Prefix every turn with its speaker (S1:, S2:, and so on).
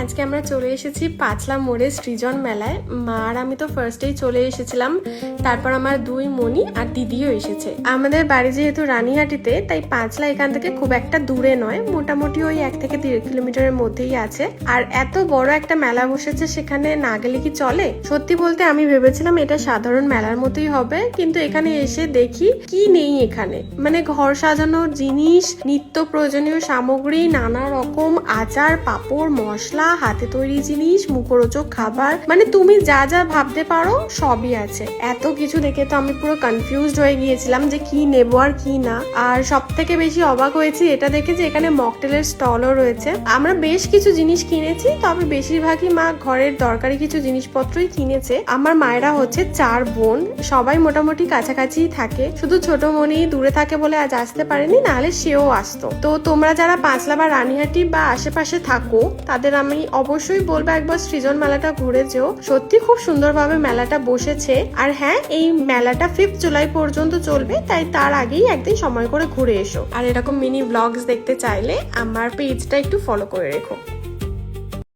S1: আজকে আমরা চলে এসেছি পাঁচলা মোড়ে সৃজন মেলায়। মা আর আমি তো ফার্স্টেই চলে এসেছিলাম, তারপর আমার দুই মনি আর দিদিও এসেছে। আমাদের বাড়ি যেহেতু রানীহাটিতে, তাই পাঁচলা এখান থেকে খুব একটা দূরে নয়, মোটামুটি ওই 1 থেকে 1.5 কিলোমিটারের মধ্যেই আছে। আর এত বড় একটা মেলা বসেছে, সেখানে না গেলে কি চলে? সত্যি বলতে আমি ভেবেছিলাম এটা সাধারণ মেলার মতোই হবে, কিন্তু এখানে এসে দেখি কি নেই এখানে। মানে ঘর সাজানোর জিনিস, নিত্য প্রয়োজনীয় সামগ্রী, নানা রকম আচার, পাঁপড়, মশলা, হাতে তৈরি জিনিস, মুখরোচক খাবার, মানে তুমি যা যা ভাবতে পারো সবই আছে। এত কিছু দেখে তো আমি পুরো কনফিউজড হয়ে গিয়েছিলাম যে কি নেবো আর কি না। আর সব থেকে বেশি অবাক হয়েছি এটা দেখে যে এখানে মকটেলের স্টলও রয়েছে। আমরা বেশ কিছু জিনিস কিনেছি, তবে বেশিরভাগই মা ঘরের দরকারি কিছু জিনিসপত্রই কিনেছে। আমার মায়েরা হচ্ছে 4 বোন, সবাই মোটামুটি কাছাকাছি থাকে, শুধু ছোট মনি দূরে থাকে বলে আজ আসতে পারেনি, নাহলে সেও আসতো। তো তোমরা যারা পাঁচলা বা রানীহাটি বা আশেপাশে থাকো, তাদের আমি অবশ্যই বলবো একবার সৃজন মেলাটা ঘুরে যেও। সত্যি খুব সুন্দরভাবে মেলাটা বসেছে। আর হ্যাঁ, এই মেলাটা 5 জুলাই পর্যন্ত চলবে, তাই তার আগেই একদিন সময় করে ঘুরে এসো। আর এরকম মিনি ব্লগস দেখতে চাইলে আমার পেজটা একটু ফলো করে রেখো।